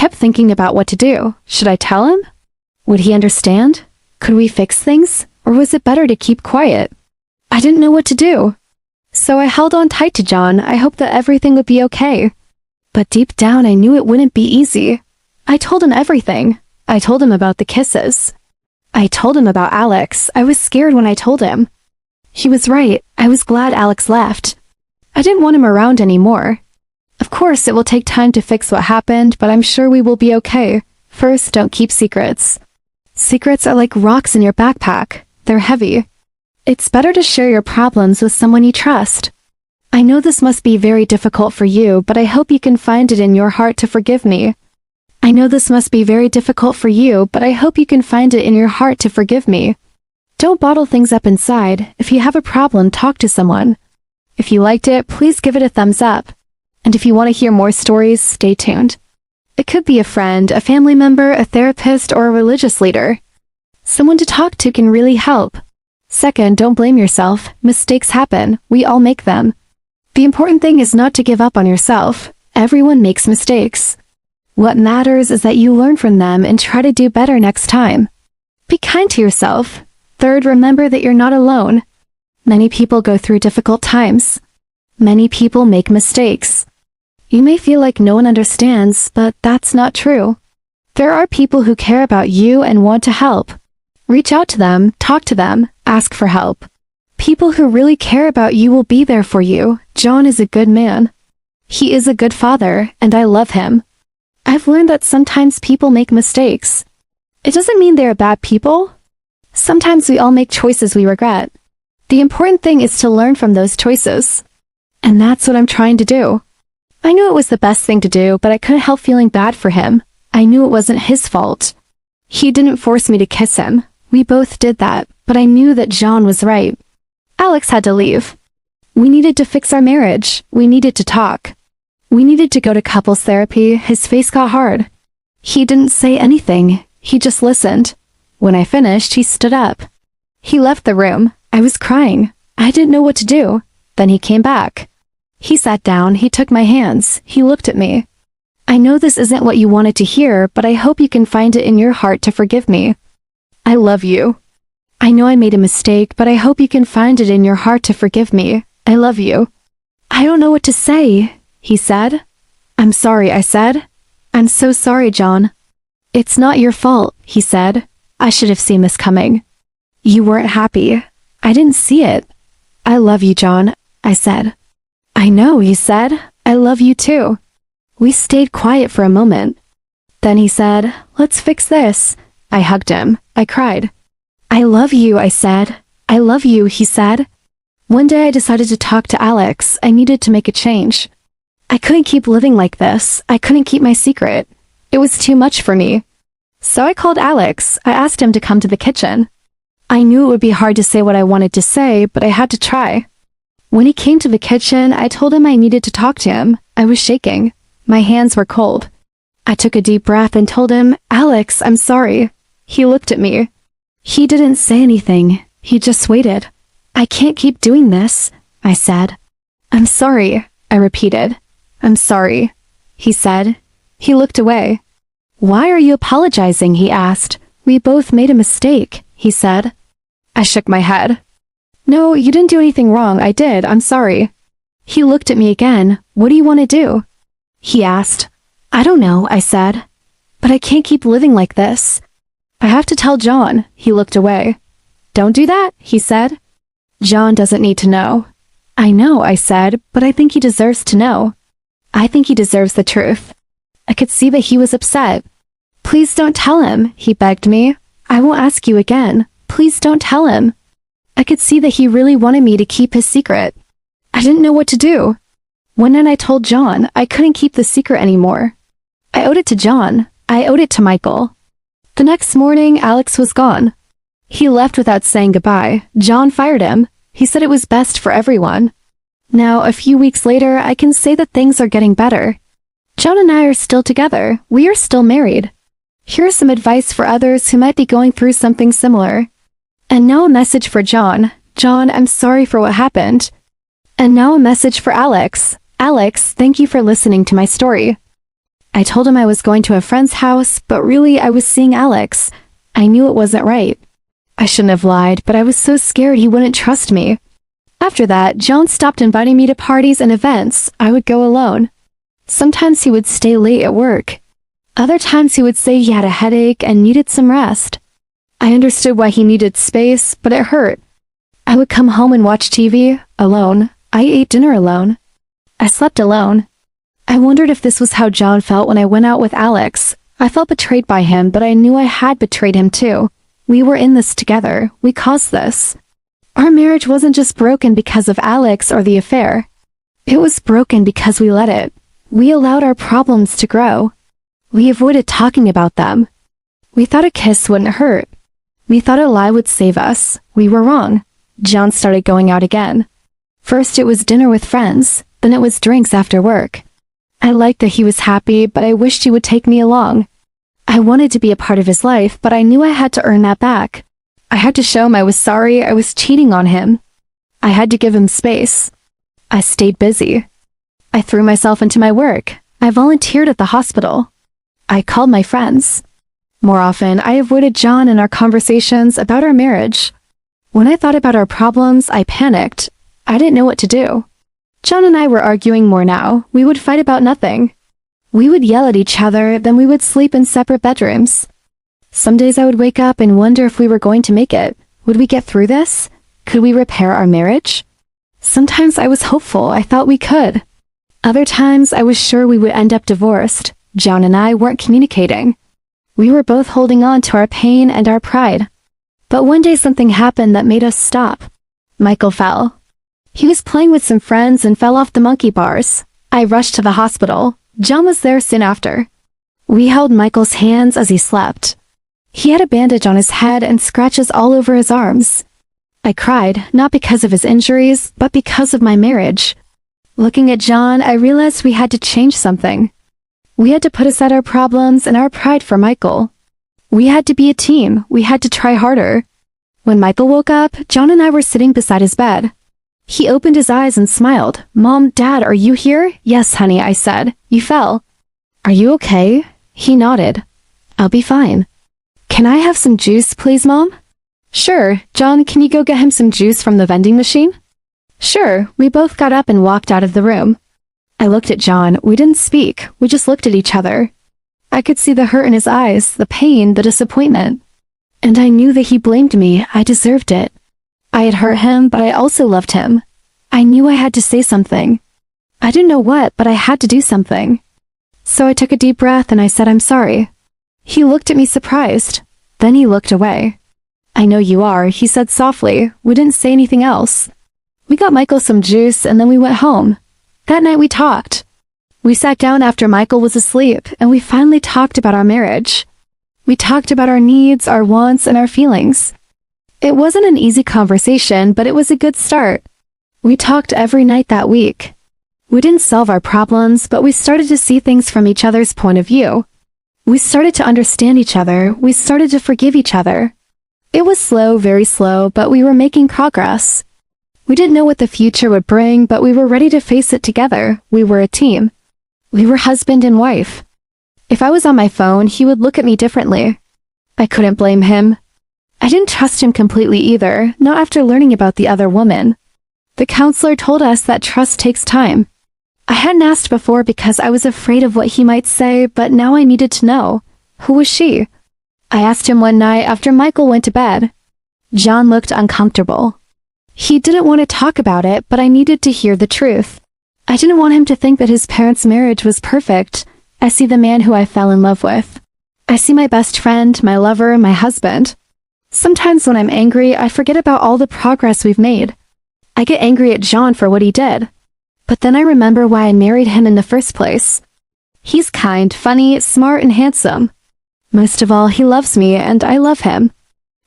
kept thinking about what to do. Should I tell him? Would he understand? Could we fix things? Or was it better to keep quiet? I didn't know what to do. So I held on tight to John. I hoped that everything would be okay. But deep down I knew it wouldn't be easy. I told him everything. I told him about the kisses. I told him about Alex. I was scared when I told him. He was right. I was glad Alex left. I didn't want him around anymore. Of course, it will take time to fix what happened, but I'm sure we will be okay. First, don't keep secrets. Secrets are like rocks in your backpack. They're heavy. It's better to share your problems with someone you trust. I know this must be very difficult for you, but I hope you can find it in your heart to forgive me. I know this must be very difficult for you, but I hope you can find it in your heart to forgive me. Don't bottle things up inside. If you have a problem, talk to someone. If you liked it, please give it a thumbs up. And if you want to hear more stories, stay tuned. It could be a friend, a family member, a therapist, or a religious leader. Someone to talk to can really help. Second, don't blame yourself. Mistakes happen. We all make them. The important thing is not to give up on yourself. Everyone makes mistakes. What matters is that you learn from them and try to do better next time. Be kind to yourself. Third, remember that you're not alone. Many people go through difficult times. Many people make mistakes. You may feel like no one understands, but that's not true. There are people who care about you and want to help. Reach out to them, talk to them, ask for help. People who really care about you will be there for you. John is a good man. He is a good father, and I love him. I've learned that sometimes people make mistakes. It doesn't mean they're bad people. Sometimes we all make choices we regret. The important thing is to learn from those choices. And that's what I'm trying to do. I knew it was the best thing to do, but I couldn't help feeling bad for him. I knew it wasn't his fault. He didn't force me to kiss him. We both did that, but I knew that John was right. Alex had to leave. We needed to fix our marriage. We needed to talk. We needed to go to couples therapy. His face got hard. He didn't say anything. He just listened. When I finished, he stood up. He left the room. I was crying. I didn't know what to do. Then he came back. He sat down. He took my hands. He looked at me. I know this isn't what you wanted to hear, but I hope you can find it in your heart to forgive me. I love you. I know I made a mistake, but I hope you can find it in your heart to forgive me. I love you. I don't know what to say, he said. I'm sorry, I said. I'm so sorry, John. It's not your fault, he said. I should have seen this coming. You weren't happy. I didn't see it. I love you, John, I said. I know, he said. I love you too. We stayed quiet for a moment. Then he said, let's fix this. I hugged him. I cried. I love you, I said. I love you, he said. One day I decided to talk to Alex. I needed to make a change. I couldn't keep living like this. I couldn't keep my secret. It was too much for me. So I called Alex. I asked him to come to the kitchen. I knew it would be hard to say what I wanted to say, but I had to try. When he came to the kitchen, I told him I needed to talk to him. I was shaking. My hands were cold. I took a deep breath and told him, Alex, I'm sorry. He looked at me. He didn't say anything. He just waited. I can't keep doing this, I said. I'm sorry, I repeated. I'm sorry, he said. He looked away. Why are you apologizing? He asked. We both made a mistake, he said. I shook my head. No, you didn't do anything wrong. I did. I'm sorry. He looked at me again. What do you want to do? He asked. I don't know, I said. But I can't keep living like this. I have to tell John. He looked away. Don't do that, he said. John doesn't need to know. I know, I said, but I think he deserves to know. I think he deserves the truth. I could see that he was upset. Please don't tell him, he begged me. I won't ask you again. Please don't tell him. I could see that he really wanted me to keep his secret. I didn't know what to do. One night I told John I couldn't keep the secret anymore. I owed it to John. I owed it to Michael. The next morning, Alex was gone. He left without saying goodbye. John fired him. He said it was best for everyone. Now, a few weeks later, I can say that things are getting better. John and I are still together. We are still married. Here's some advice for others who might be going through something similar. And now a message for John. John, I'm sorry for what happened. And now a message for Alex. Alex, thank you for listening to my story. I told him I was going to a friend's house, but really I was seeing Alex. I knew it wasn't right. I shouldn't have lied, but I was so scared he wouldn't trust me. After that, John stopped inviting me to parties and events. I would go alone. Sometimes he would stay late at work. Other times he would say he had a headache and needed some rest. I understood why he needed space, but it hurt. I would come home and watch TV, alone. I ate dinner alone. I slept alone. I wondered if this was how John felt when I went out with Alex. I felt betrayed by him, but I knew I had betrayed him too. We were in this together. We caused this. Our marriage wasn't just broken because of Alex or the affair. It was broken because we let it. We allowed our problems to grow. We avoided talking about them. We thought a kiss wouldn't hurt. We thought a lie would save us. We were wrong. John started going out again. First it was dinner with friends, then it was drinks after work. I liked that he was happy, but I wished he would take me along. I wanted to be a part of his life, but I knew I had to earn that back. I had to show him I was sorry I was cheating on him. I had to give him space. I stayed busy. I threw myself into my work. I volunteered at the hospital. I called my friends. More often, I avoided John and our conversations about our marriage. When I thought about our problems, I panicked. I didn't know what to do. John and I were arguing more now. We would fight about nothing. We would yell at each other, then we would sleep in separate bedrooms. Some days I would wake up and wonder if we were going to make it. Would we get through this? Could we repair our marriage? Sometimes I was hopeful. I thought we could. Other times I was sure we would end up divorced. John and I weren't communicating. We were both holding on to our pain and our pride. But one day something happened that made us stop. Michael fell. He was playing with some friends and fell off the monkey bars. I rushed to the hospital. John was there soon after. We held Michael's hands as he slept. He had a bandage on his head and scratches all over his arms. I cried, not because of his injuries, but because of my marriage. Looking at John, I realized we had to change something. We had to put aside our problems and our pride for Michael. We had to be a team. We had to try harder. When Michael woke up, John and I were sitting beside his bed. He opened his eyes and smiled. "Mom, Dad, are you here?" "Yes, honey," I said. "You fell." "Are you okay?" He nodded. "I'll be fine." "Can I have some juice, please, Mom?" "Sure. John, can you go get him some juice from the vending machine?" "Sure." We both got up and walked out of the room. I looked at John. We didn't speak. We just looked at each other. I could see the hurt in his eyes, the pain, the disappointment. And I knew that he blamed me. I deserved it. I had hurt him, but I also loved him. I knew I had to say something. I didn't know what, but I had to do something. So I took a deep breath and I said, "I'm sorry." He looked at me surprised. Then he looked away. "I know you are," he said softly. We didn't say anything else. We got Michael some juice and then we went home. That night we talked. We sat down after Michael was asleep and we finally talked about our marriage. We talked about our needs, our wants, and our feelings. It wasn't an easy conversation, but it was a good start. We talked every night that week. We didn't solve our problems, but we started to see things from each other's point of view. We started to understand each other. We started to forgive each other. It was slow, very slow, but we were making progress. We didn't know what the future would bring, but we were ready to face it together. We were a team. We were husband and wife. If I was on my phone, he would look at me differently. I couldn't blame him. I didn't trust him completely either, not after learning about the other woman. The counselor told us that trust takes time. I hadn't asked before because I was afraid of what he might say, but now I needed to know. Who was she? I asked him one night after Michael went to bed. John looked uncomfortable. He didn't want to talk about it, but I needed to hear the truth. I didn't want him to think that his parents' marriage was perfect. I see the man who I fell in love with. I see my best friend, my lover, my husband. Sometimes when I'm angry, I forget about all the progress we've made. I get angry at John for what he did. But then I remember why I married him in the first place. He's kind, funny, smart, and handsome. Most of all, he loves me, and I love him.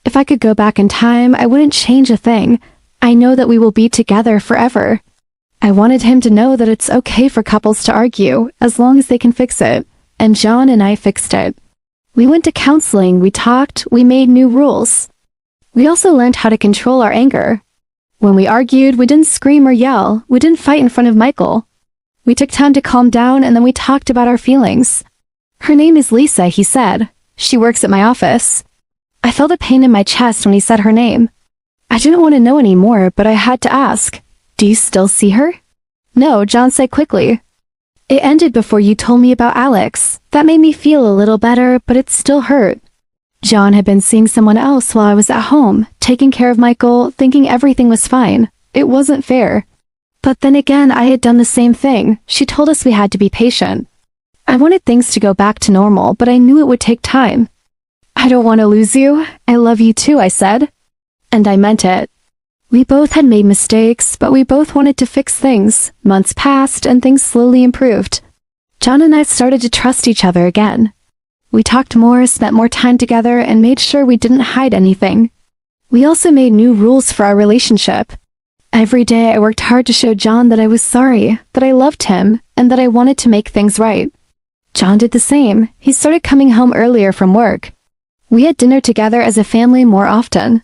If I could go back in time, I wouldn't change a thing. I know that we will be together forever. I wanted him to know that it's okay for couples to argue, as long as they can fix it. And John and I fixed it. We went to counseling, we talked, we made new rules. We also learned how to control our anger. When we argued, we didn't scream or yell. We didn't fight in front of Michael. We took time to calm down and then we talked about our feelings. Her name is Lisa, he said. She works at my office. I felt a pain in my chest when he said her name. I didn't want to know anymore, but I had to ask, do you still see her? No, John said quickly. It ended before you told me about Alex. That made me feel a little better, but it still hurt. John had been seeing someone else while I was at home, taking care of Michael, thinking everything was fine. It wasn't fair. But then again, I had done the same thing. She told us we had to be patient. I wanted things to go back to normal, but I knew it would take time. I don't want to lose you. I love you too, I said. And I meant it. We both had made mistakes, but we both wanted to fix things. Months passed, and things slowly improved. John and I started to trust each other again. We talked more, spent more time together, and made sure we didn't hide anything. We also made new rules for our relationship. Every day I worked hard to show John that I was sorry, that I loved him, and that I wanted to make things right. John did the same. He started coming home earlier from work. We had dinner together as a family more often.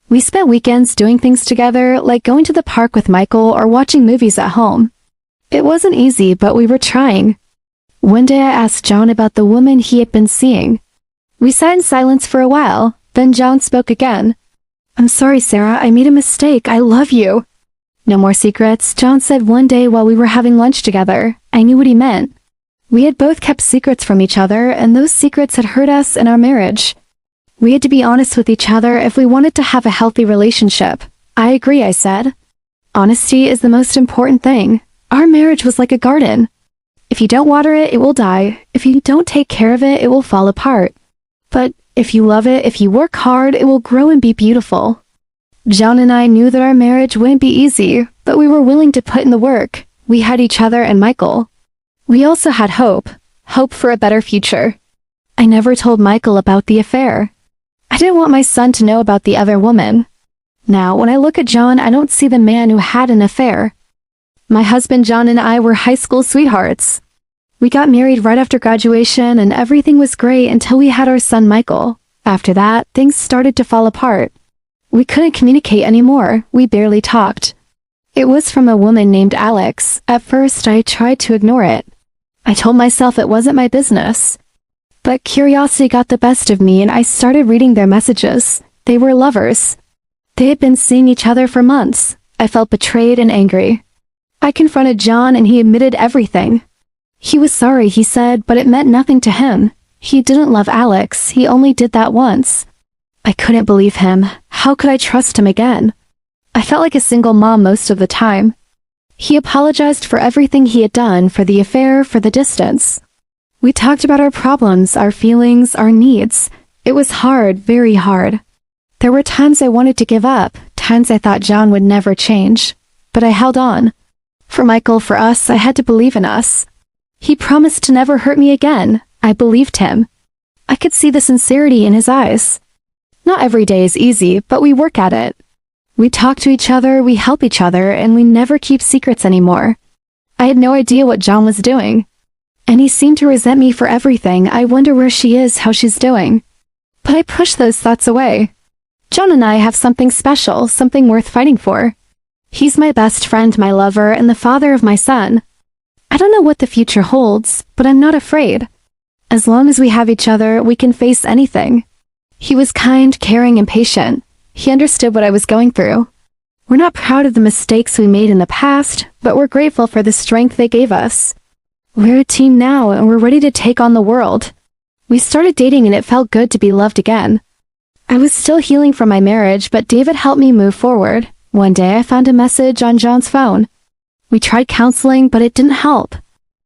We spent weekends doing things together, like going to the park with Michael or watching movies at home. It wasn't easy, but we were trying. One day I asked John about the woman he had been seeing. We sat in silence for a while, then John spoke again. I'm sorry, Sarah, I made a mistake. I love you. No more secrets, John said one day while we were having lunch together. I knew what he meant. We had both kept secrets from each other, and those secrets had hurt us in our marriage. We had to be honest with each other if we wanted to have a healthy relationship. I agree, I said. Honesty is the most important thing. Our marriage was like a garden. If you don't water it, it will die. If you don't take care of it, it will fall apart. But if you love it, if you work hard, it will grow and be beautiful. John and I knew that our marriage wouldn't be easy, but we were willing to put in the work. We had each other and Michael. We also had hope for a better future. I never told Michael about the affair. I didn't want my son to know about the other woman. Now, when I look at John, I don't see the man who had an affair. My husband John and I were high school sweethearts. We got married right after graduation and everything was great until we had our son Michael. After that, things started to fall apart. We couldn't communicate anymore. We barely talked. It was from a woman named Alex. At first, I tried to ignore it. I told myself it wasn't my business. But curiosity got the best of me and I started reading their messages. They were lovers. They had been seeing each other for months. I felt betrayed and angry. I confronted John and he admitted everything. He was sorry, he said, but it meant nothing to him. He didn't love Alex. He only did that once. I couldn't believe him. How could I trust him again? I felt like a single mom most of the time. He apologized for everything he had done, for the affair, for the distance. We talked about our problems, our feelings, our needs. It was hard, very hard. There were times I wanted to give up, times I thought John would never change. But I held on. For Michael, for us, I had to believe in us. He promised to never hurt me again. I believed him. I could see the sincerity in his eyes. Not every day is easy, but we work at it. We talk to each other, we help each other, and we never keep secrets anymore. I had no idea what John was doing. And he seemed to resent me for everything. I wonder where she is, how she's doing. But I pushed those thoughts away. John and I have something special, something worth fighting for. He's my best friend, my lover, and the father of my son. I don't know what the future holds, but I'm not afraid. As long as we have each other, we can face anything. He was kind, caring, and patient. He understood what I was going through. We're not proud of the mistakes we made in the past, but we're grateful for the strength they gave us. We're a team now, and we're ready to take on the world. We started dating and it felt good to be loved again. I was still healing from my marriage, but David helped me move forward. One day I found a message on John's phone. We tried counseling, but it didn't help.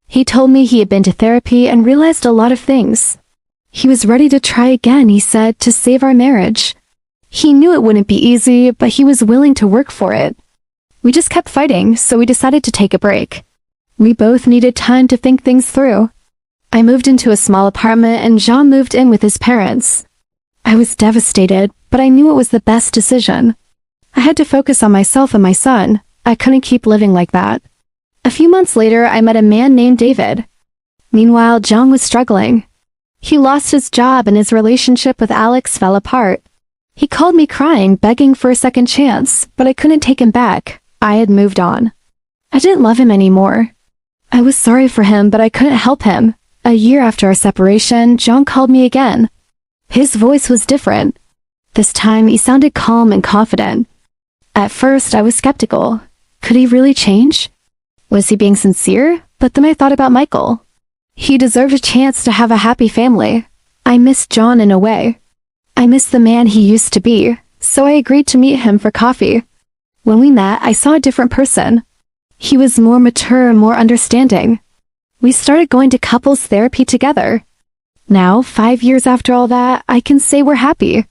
He told me he had been to therapy and realized a lot of things. He was ready to try again, he said, to save our marriage. He knew it wouldn't be easy, but he was willing to work for it. We just kept fighting, so we decided to take a break. We both needed time to think things through. I moved into a small apartment and John moved in with his parents. I was devastated, but I knew it was the best decision. I had to focus on myself and my son. I couldn't keep living like that. A few months later, I met a man named David. Meanwhile, John was struggling. He lost his job and his relationship with Alex fell apart. He called me crying, begging for a second chance, but I couldn't take him back. I had moved on. I didn't love him anymore. I was sorry for him, but I couldn't help him. A year after our separation, John called me again. His voice was different. This time, he sounded calm and confident. At first, I was skeptical. Could he really change? Was he being sincere? But then I thought about Michael. He deserved a chance to have a happy family. I missed John in a way. I missed the man he used to be, so I agreed to meet him for coffee. When we met, I saw a different person. He was more mature and more understanding. We started going to couples therapy together. Now, 5 years after all that, I can say we're happy.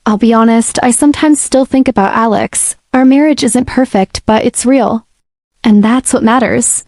I'll be honest, I sometimes still think about Alex. Our marriage isn't perfect, but it's real. And that's what matters.